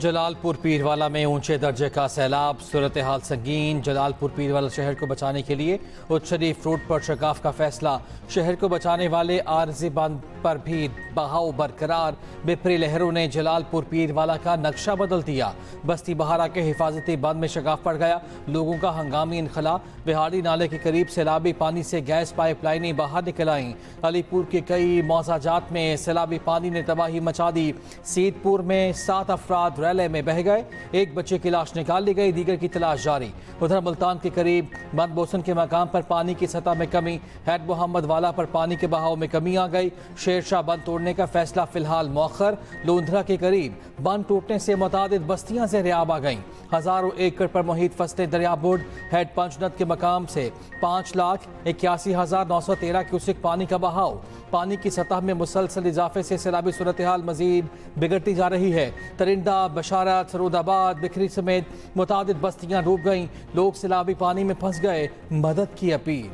जलालपुर पीरवाला में ऊंचे दर्जे का सैलाब, सूरत हाल संगीन। जलालपुर पीरवाला शहर को बचाने के लिए उच्च शरीफ रोड पर शगाफ का फैसला। शहर को बचाने वाले आरजी बांध पर भी बहाव बरकरार। बिपरी लहरों ने जलालपुर पीरवाला का नक्शा बदल दिया। बस्ती बहारा के हिफाजती बांध में शगाफ पड़ गया। लोगों का हंगामी इनखला। बिहाड़ी नाले के करीब सैलाबी पानी से गैस पाइपलाइनें बाहर निकल आईं। अलीपुर के कई मौजाजात में सैलाबी पानी ने तबाही मचा दी। सीतपुर में 7 अफराद रैले में बह गए। एक बच्चे की लाश निकाल ली गई, दीगर की तलाश जारी। उधर मुल्तान के करीब बंद बोसन के मकाम पर पानी की सतह में कमी। हैड मोहम्मद वाला पर पानी के बहाव में कमी आ गई। शेरशाह बंद तोड़ने का फैसला फिलहाल मौखर। लोंधरा के करीब बंद टूटने से मुतादिद बस्तियां ज़ेर-ए-आब आ गईं। हजारों एकड़ पर मुहित फसलें दरियाबुर्द। हेड पंचनद के मकाम से 5,81,913 क्यूसेक पानी का बहाव। पानी की सतह में मुसलसल इजाफे से सैलाबी सूरत हाल मजीद बिगड़ती जा रही है। तरिंदा, बशारत, सरूदाबाद, बिखरी समेत मुतादिद बस्तियां डूब गईं। लोग सैलाबी पानी में फंस गए। मदद की अपील।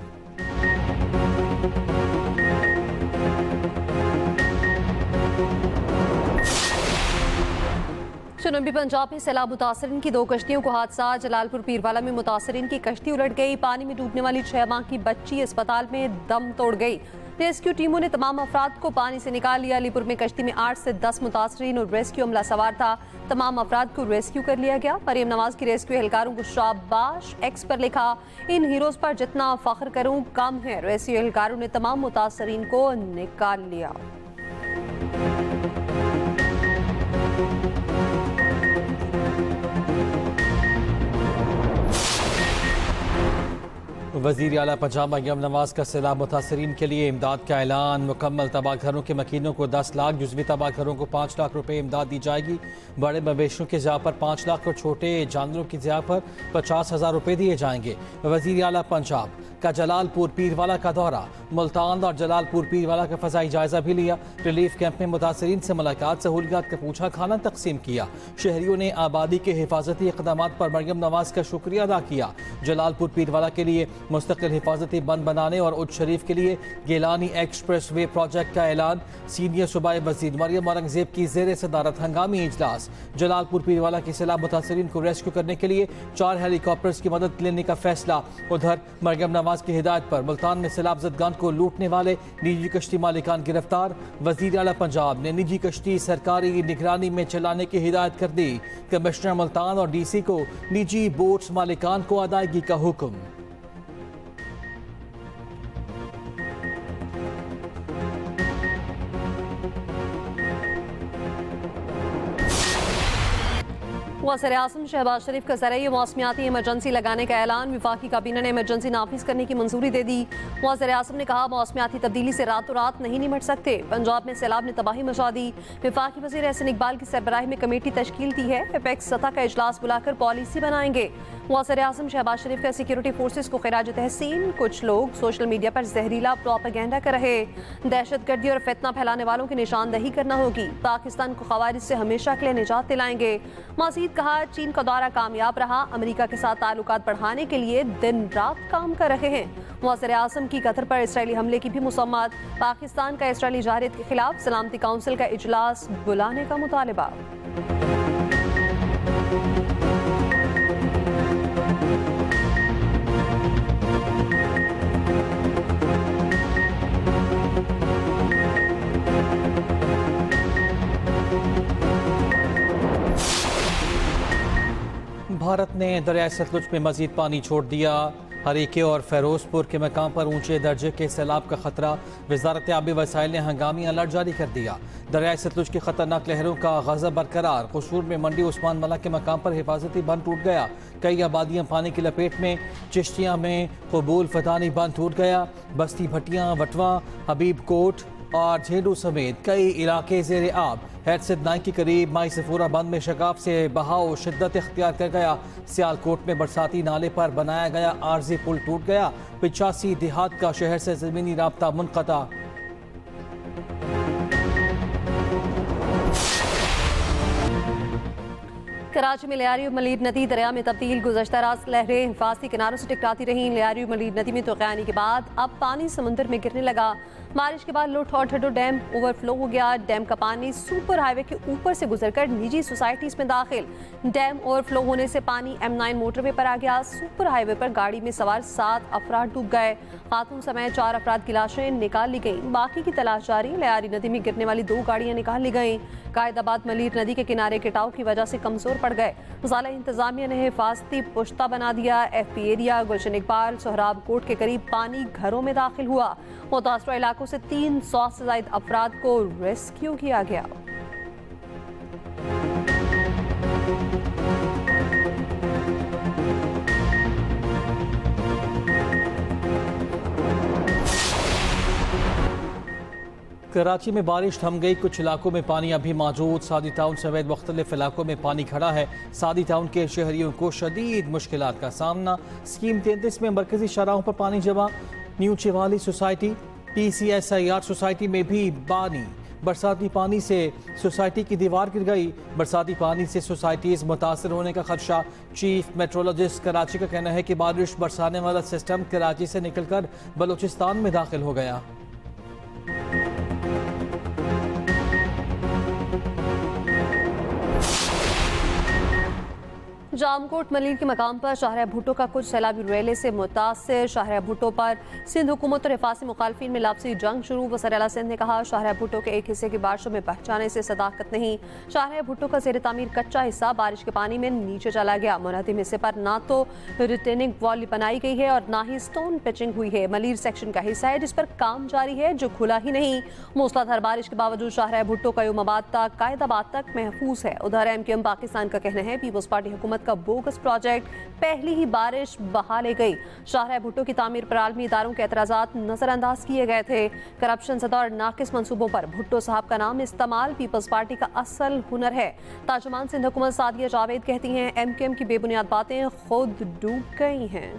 जनूबी पंजाब में सैलाब मुतासरीन की 2 कश्तियों को हादसा। जलालपुर पीरवाला में मुतासरीन की कश्ती उलट गई। पानी में डूबने वाली 6 माह की बच्ची अस्पताल में दम तोड़ गई। रेस्क्यू टीमों ने तमाम अफराद को पानी से निकाल लिया। अलीपुर में कश्ती में 8 से 10 मुतासरीन और रेस्क्यू अमला सवार था। तमाम अफराद को रेस्क्यू कर लिया गया। मरियम नवाज की रेस्क्यू एहलकारों को शाबाश। एक्स पर लिखा, इन हीरोज पर जितना फख्र करूं कम है। रेस्क्यू एहलकारों ने तमाम मुतासरीन को निकाल लिया। वज़ीर आला पंजाब मरियम नवाज का सैलाब मुतासरीन के लिए इमदाद का ऐलान। मुकम्मल तबाह घरों के मकीनों को 10 लाख, जुज़वी तबाह घरों को 5 लाख रुपए इमदाद दी जाएगी। बड़े मवेशियों के ज़िया पर 5 लाख और छोटे जानवरों की ज़िया पर 50,000 रुपए दिए जाएंगे। वज़ीर आला पंजाब का जलालपुर पीरवाला का दौरा। मुल्तान और जलालपुर पीरवाला का फ़ज़ाई जायज़ा भी लिया। रिलीफ कैंप में मुतासरीन से मुलाकात, सहूलियात का पूछा, खाना तकसीम किया। शहरियों ने आबादी के हिफाजती इक़दाम पर मरियम नवाज का शुक्रिया अदा किया। जलालपुर पीरवाला के लिए मुस्तकिल हिफाजती बंद बनाने और उच्च शरीफ के लिए गेलानी एक्सप्रेस वे प्रोजेक्ट का ऐलान। सीनियर सूबाई वज़ीर मरियम औरंगज़ेब की ज़ेर सदारत हंगामी इजलास। जलालपुर पीरवाला की सैलाब मुतासरीन को रेस्क्यू करने के लिए 4 हेलीकॉप्टर्स की मदद लेने का फैसला। उधर मरियम नवाज की हिदायत पर मुल्तान में सैलाब ज़दगान को लूटने वाले निजी कश्ती मालिकान गिरफ्तार। वज़ीर आला पंजाब ने निजी कश्ती सरकारी निगरानी में चलाने की हिदायत कर दी। कमिश्नर मुल्तान और DC को निजी बोट्स मालिकान को अदायगी का हुक्म। वज़ीर आज़म शहबाज शरीफ का ज़रिए मौसमियाती इमरजेंसी लगाने का ऐलान। वफाकी काबीना ने इमरजेंसी नाफिज करने की मंजूरी दे दी। वज़ीर आज़म ने कहा, मौसमियाती तब्दीली से रातों रात नहीं निमट सकते। पंजाब में सैलाब ने तबाही मचा दी। वफाकी वज़ीर एहसन इकबाल की सरबराही में कमेटी तश्कील दी है। एपेक्स सतह का इजलास बुलाकर पॉलिसी बनाएंगे। वज़ीर आज़म शहबाज शरीफ का सिक्योरिटी फोर्सेस को खिराज तहसीन। कुछ लोग सोशल मीडिया पर जहरीला प्रोपेगेंडा कर रहे। दहशतगर्दी और फितना फैलाने वालों की निशानदही करना होगी। पाकिस्तान को खवारिज से हमेशा के लिए निजात दिलाएंगे। मज़ीद कहा, चीन का दौरा कामयाब रहा। अमेरिका के साथ ताल्लुकात बढ़ाने के लिए दिन रात काम कर रहे हैं। वज़ीर आज़म की कतर पर इसराइली हमले की भी मुसम्मत। पाकिस्तान का इसराइली जारियत के खिलाफ सलामती काउंसिल का इजलास बुलाने का मुतालिबा। भारत ने दरियाए सतलुज में मजीद पानी छोड़ दिया। हरीके और फिरोजपुर के मकाम पर ऊंचे दर्जे के सैलाब का खतरा। वजारत आबी वसाइल ने हंगामी अलर्ट जारी कर दिया। दरियाए सतलुज की खतरनाक लहरों का गज़ब बरकरार। कसूर में मंडी उस्मान मला के मकाम पर हिफाजती बंद टूट गया। कई आबादियां पानी की लपेट में। चिश्तियां में कबूल फतानी बंद टूट गया। बस्ती भटियां, वटवा, हबीब कोट और झेडू समेत कई इलाके ज़ेर आब। हेड सिद्ध नाई के करीब माई सफूरा बंद में शगाफ से बहाव शिद्दत इख्तियार कर गया। सियालकोट में बरसाती नाले पर बनाया गया आर्जी पुल टूट गया। 85 देहात का शहर से ज़मीनी राब्ता मुनक़ता। कराची में लियारी मलीर नदी दरिया में तब्दील। गुज़श्ता रात लहरें हिफाजती किनारों से टकराती रहीं। लियारी मलीर नदी में तूफ़ानी के बाद अब पानी समुंदर में गिरने लगा। बारिश के बाद लोथौर डैम ओवरफ्लो हो गया। डैम का पानी सुपर हाईवे के ऊपर से गुजरकर निजी सोसाइटीज में दाखिल। डैम ओवरफ्लो होने से पानी M9 मोटरवे पर आ गया। सुपर हाईवे पर गाड़ी में सवार 7 अफराद डूब गए। खातून समेत 4 अफराद की लाशें निकाल ली गईं। बाकी की तलाश जारी। लयारी नदी में गिरने वाली 2 गाड़ियां निकाल ली गईं। कायदाबाद मलीर नदी के किनारे कटाव की वजह से कमजोर पड़ गए। ज़िला इंतजामिया ने हिफाजती पुश्ता बना दिया। FP एरिया गुलशन इकबाल सोहराब कोट के करीब पानी घरों में दाखिल हुआ। मुतासरा इलाकों से 300 से ज्यादा अफराद को रेस्क्यू किया गया। कराची में बारिश थम गई। कुछ इलाकों में पानी अभी मौजूद। सादी टाउन समेत मुख्तलिफ इलाकों में पानी खड़ा है। सादी टाउन के शहरियों को शदीद मुश्किलात का सामना। स्कीम 33 में मरकजी शाहराहों पर पानी जमा। न्यू चिवाली सोसाइटी PCSIR सोसाइटी में भी पानी। बरसाती पानी से सोसाइटी की दीवार गिर गई। बरसाती पानी से सोसाइटीज मुतासर होने का खदशा। चीफ मेट्रोलॉजिस्ट कराची का कहना है कि बारिश बरसाने वाला सिस्टम कराची से निकलकर बलूचिस्तान में दाखिल हो गया। जामकोट मलीर के मकाम पर शाहरिया भुट्टो का कुछ सैलाबी रेले से मुतासर। शाहरिया भुट्टो पर सिंध हुकूमत और हिफाजी मुखालफिन में लापसी जंग शुरू। वज़ीर आला सिंध ने कहा शाहरिया भुट्टो के एक हिस्से की बारिशों में बहचाने से सदाकत नहीं। शाहरिया भुट्टो का ज़ेर तामीर कच्चा हिस्सा बारिश के पानी में नीचे चला गया। मुनहदिम हिस्से पर ना तो रिटेनिंग वॉल बनाई गई है और ना ही स्टोन पिचिंग हुई है। मलीर सेक्शन का हिस्सा है जिस पर काम जारी है, जो खुला ही नहीं। मूसलाधार बारिश के बावजूद शाहरिया भुट्टो का युमाबाद तक कायदाबाद तक महफूज है। उधर MQM पाकिस्तान का कहना है पीपल्स पार्टी हुकूमत का बोगस प्रोजेक्ट पहली ही बारिश बहा ले गई। शाहरिया भुट्टो की तामीर पर आलमी इदारों के एतराज़ात नजरअंदाज किए गए थे। करप्शन ज़दा और नाकिस मंसूबों पर भुट्टो साहब का नाम इस्तेमाल पीपल्स पार्टी का असल हुनर है। तर्जुमान सिंध हुकूमत सादिया जावेद कहती हैं MQM की बेबुनियाद बातें खुद डूब गई हैं।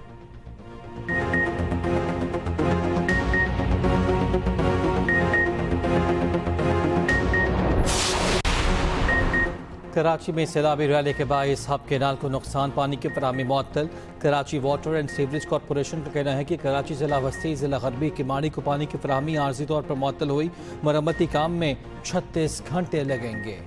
कराची में सैलाबी रैली के बायस हब केनाल को नुकसान। पानी की फराहमी मुअत्तल। Karachi water and sewerage corporation का कहना है कि कराची जिला वस्ती जिला गरबी किमाड़ी को पानी की फराहमी आर्जी तौर पर मुअत्तल हुई। मरम्मती काम में 36 घंटे लगेंगे।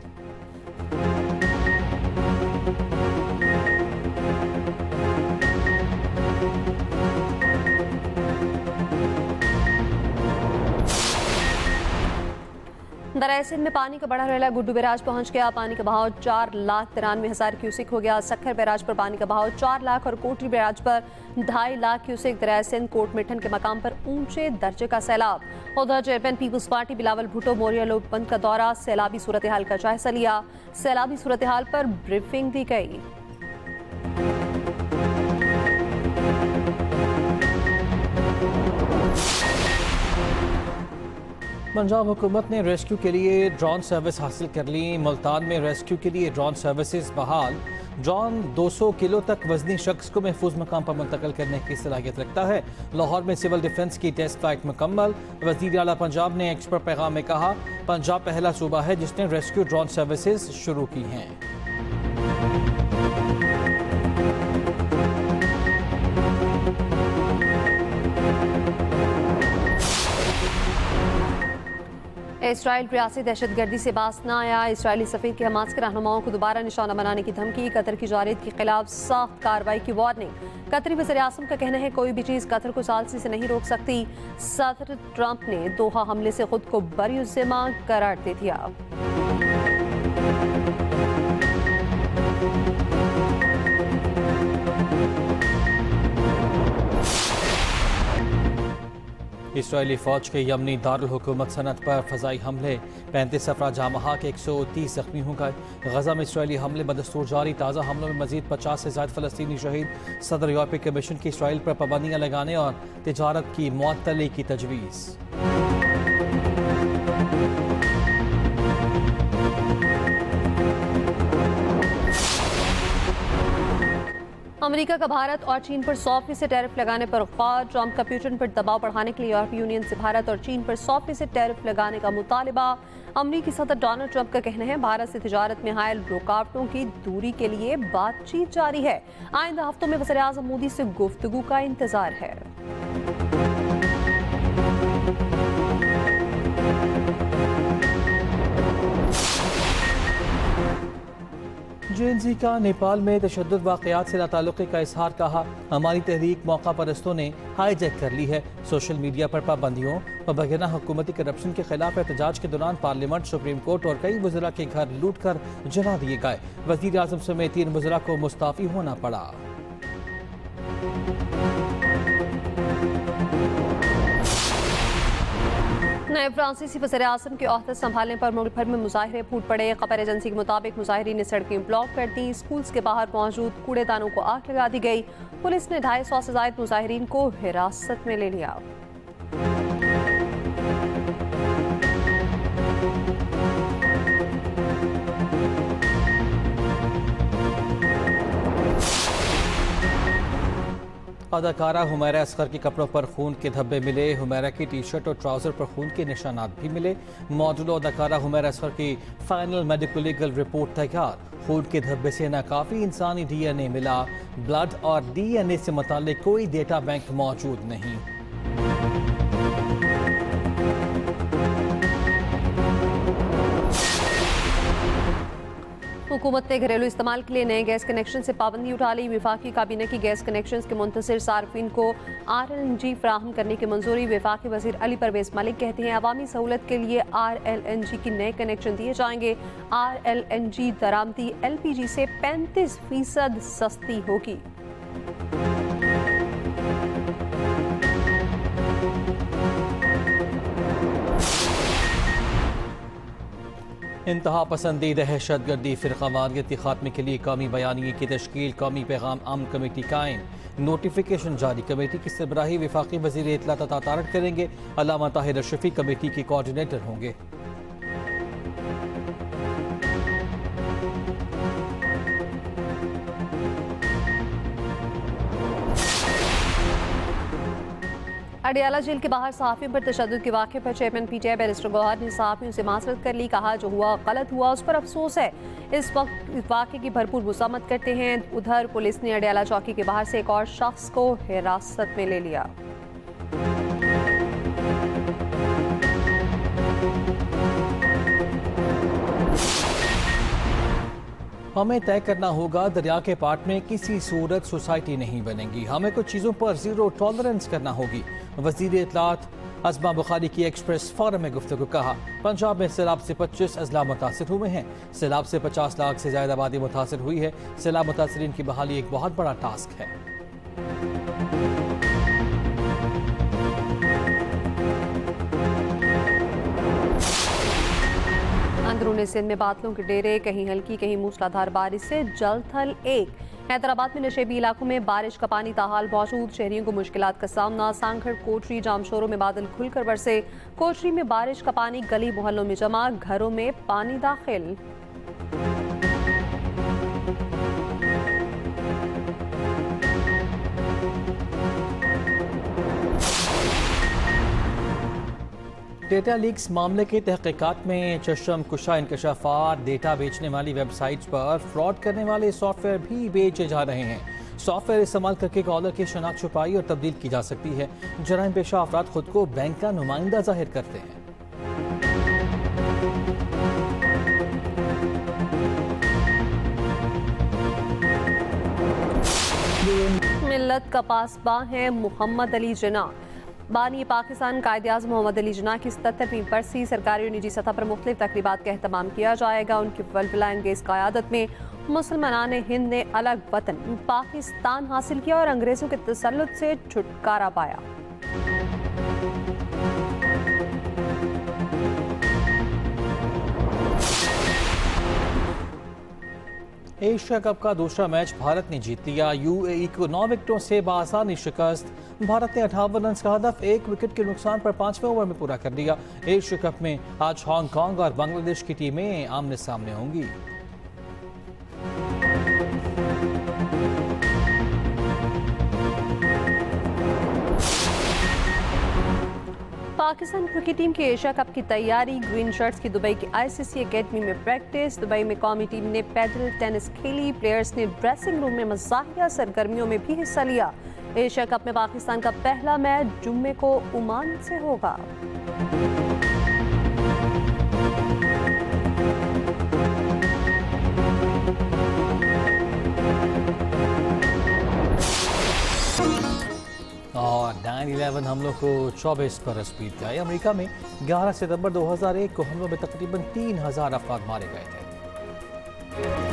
दरिया सिंध में पानी का बड़ा रेला गुड्डू बैराज पहुंच गया। पानी का बहाव 4,93,000 क्यूसिक हो गया। सखर बैराज पर पानी का बहाव 4 लाख और कोटरी बैराज पर 2.5 लाख क्यूसिक। दरिया सिंध कोट मिठन के मकाम पर ऊंचे दर्जे का सैलाब। उधर chairman peoples party Bilawal Bhutto मोरिया लोकबंद का दौरा। सैलाबी सूरत हाल का जायजा लिया। सैलाबी सूरत हाल पर ब्रीफिंग दी गई। पंजाब हुकूमत ने रेस्क्यू के लिए ड्रोन सर्विस हासिल कर ली। मुल्तान में रेस्क्यू के लिए ड्रोन सर्विसेज बहाल। ड्रोन 200 किलो तक वजनी शख्स को महफूज मकाम पर मुंतकिल करने की सलाहियत रखता है। लाहौर में सिविल डिफेंस की टेस्ट फ्लाइट मुकम्मल। वज़ीर आला पंजाब ने एक्सपर्ट पैगाम में कहा पंजाब पहला सूबा है जिसने रेस्क्यू ड्रोन सर्विसेज शुरू की हैं। इसराइल रियासी दहशतगर्दी से बाज न आया। इसराइली सफीर के हमास के रहनुमाओं को दोबारा निशाना बनाने की धमकी। कतर की जारद के खिलाफ सख्त कार्रवाई की वार्निंग। कतरी वज़ीर आज़म का कहना है कोई भी चीज़ कतर को सालसी से नहीं रोक सकती। सदर ट्रंप ने दोहा हमले से खुद को बरीउज़्ज़िम्मा करार दे दिया। इसराइली फ़ौज के यमनी दारुल हुकूमत सनत पर फ़ज़ाई हमले। 35 अफराद जामहा के 130 ज़ख्मी हो गए। गज़ा में इसराइली हमले बदस्तूर जारी। ताज़ा हमलों में मज़ीद 50 से ज़ायद फ़लस्तीनी शहीद। सदर यूरोपीय कमीशन की इसराइल पर पाबंदियाँ लगाने और तिजारत की मुअत्तली की तजवीज़। अमेरिका का भारत और चीन पर 100% टैरिफ लगाने पर गौर। ट्रंप का पुतिन पर दबाव बढ़ाने के लिए यूरोपीय यूनियन से भारत और चीन पर 100% टैरिफ लगाने का मुतालिबा। अमेरिकी सदर डोनाल्ड ट्रंप का कहना है भारत से तिजारत में हायल रुकावटों की दूरी के लिए बातचीत जारी है। आइंदा हफ्तों में वज़ीर आज़म मोदी से गुफ्तगू का इंतजार है। जेएनजी का नेपाल में तशद्दुद वाक़यात से लाताल्लुक़ी का इजहार कहा। हमारी तहरीक मौका परस्तों ने हाईजैक कर ली है। सोशल मीडिया पर पाबंदियों व बगैर हुकूमती करप्शन के खिलाफ एहतजाज के दौरान पार्लियामेंट, सुप्रीम कोर्ट और कई वज़रा के घर लूट कर जला दिए गए। वज़ीर आज़म समेत 3 वज़रा को मुस्ताफ़ी होना पड़ा। नए फ्रांसीसी वज़ीर-ए-आज़म के ओहदे संभालने पर मुल्क भर में मुजाहिरे फूट पड़े। खबर एजेंसी के मुताबिक मुजाहिरीन ने सड़कें ब्लॉक कर दी। स्कूल्स के बाहर मौजूद कूड़ेदानों को आग लगा दी गई। पुलिस ने 250 से ज़ायद मुजाहिरीन को हिरासत में ले लिया। अदाकारा हुमैरा असगर के कपड़ों पर खून के धब्बे मिले। हुमैरा की टी शर्ट और ट्राउजर पर खून के निशानात भी मिले। मौजूदा अदाकारा हुमैरा असगर की फाइनल मेडिकल लीगल रिपोर्ट तैयार। खून के धब्बे से नाकाफी इंसानी डीएनए मिला। ब्लड और डीएनए से मुताल्लिक कोई डेटा बैंक मौजूद नहीं। हुकूमत ने घरेलू इस्तेमाल के लिए नए गैस कनेक्शन से पाबंदी उठा ली। विफाकी काबीना की गैस कनेक्शन के मुंतसिर सार्फिन को RLNG फराहम करने की मंजूरी। विफाकी वजीर अली परवेज मलिक कहते हैं अवामी सहूलत के लिए RLNG की नए कनेक्शन दिए जाएंगे। RLNG दरामदी LPG से 35% सस्ती होगी। इंतहा पसंदी, दहशतगर्दी, फिरकावारियत के खात्मे के लिए कौमी बयानिए की तश्कील। कौमी पैगाम अमन कमेटी कायम। नोटिफिकेशन जारी। कमेटी की सरबराही वफाकी वज़ीर इत्तलात अता तारक करेंगे। अल्लामा ताहिर अशरफी कमेटी के कोऑर्डिनेटर होंगे। अडियाला जेल के बाहर सहाफ़ियों पर तशद्दुद के वाक़े पर चेयरमैन PTI बैरिस्टर गौहर ने सहाफ़ियों से माज़रत कर ली। कहा जो हुआ गलत हुआ, उस पर अफसोस है। इस वक्त इस वाक़े की भरपूर मज़म्मत करते हैं। उधर पुलिस ने अडियाला चौकी के बाहर से एक और शख्स को हिरासत में ले लिया। हमें तय करना होगा दरिया के पाट में किसी सूरत सोसाइटी नहीं बनेगी। हमें कुछ चीज़ों पर ज़ीरो टॉलरेंस करना होगी। वज़ीर इत्तलात अज़मा बुखारी की एक्सप्रेस फोरम में गुफ्तगू। कहा पंजाब में सैलाब से 25 अजला मुतासर हुए हैं। सैलाब से 50 लाख से ज़्यादा आबादी मुतासर हुई है। सैलाब मुतासरीन की बहाली एक बहुत बड़ा टास्क है। अंदरूनी सिंध में बादलों के डेरे, कहीं हल्की कहीं मूसलाधार बारिश से जल थल एक। हैदराबाद में नशेबी इलाकों में बारिश का पानी ताहाल मौजूद। शहरियों को मुश्किलात का सामना। सांखड़, कोटरी, जामशोरों में बादल खुलकर बरसे। कोटरी में बारिश का पानी गली मोहल्लों में जमा, घरों में पानी दाखिल। डेटा लीक्स मामले की तहकीकात में चश्म कुशा इंकशाफात। डेटा बेचने वाली वेबसाइट्स पर फ्रॉड करने वाले सॉफ्टवेयर भी बेचे जा रहे हैं। सॉफ्टवेयर इस्तेमाल करके कॉलर की शनाख्त छुपाई और तब्दील की जा सकती है। जराइम पेशा अफराद खुद को बैंक का नुमाइंदा जाहिर करते हैं। मिल्लत का पासबां है मोहम्मद अली जिन्ना। बानी पाकिस्तान कायद-ए-आज़म मोहम्मद अली जिन्ना की 77वीं बरसी सरकारी और निजी सतह पर मुख्तलिफ तकरीबात का एहतमाम किया जाएगा। उनकी वलवला अंगेज क़यादत में मुसलमान हिंद ने अलग वतन पाकिस्तान हासिल किया और अंग्रेज़ों के तसल्लुत से छुटकारा पाया। एशिया कप का दूसरा मैच भारत ने जीत लिया। UAE को 9 विकेटों से बासानी शिकस्त। भारत ने 58 रन का हदफ 1 विकेट के नुकसान पर 5वें ओवर में पूरा कर दिया। एशिया कप में आज हांगकांग और बांग्लादेश की टीमें आमने सामने होंगी। पाकिस्तान क्रिकेट टीम की एशिया कप की तैयारी। ग्रीन शर्ट्स की दुबई की ICC एकेडमी में प्रैक्टिस। दुबई में कौमी टीम ने पैडल टेनिस खेली। प्लेयर्स ने ड्रेसिंग रूम में मज़ाहिया सरगर्मियों में भी हिस्सा लिया। एशिया कप में पाकिस्तान का पहला मैच जुम्मे को ओमान से होगा। 9/11 हमलों को 24 बरस बीत गए। अमेरिका में 11 सितंबर 2001 को हमलों में तकरीबन 3000 अफराद मारे गए थे।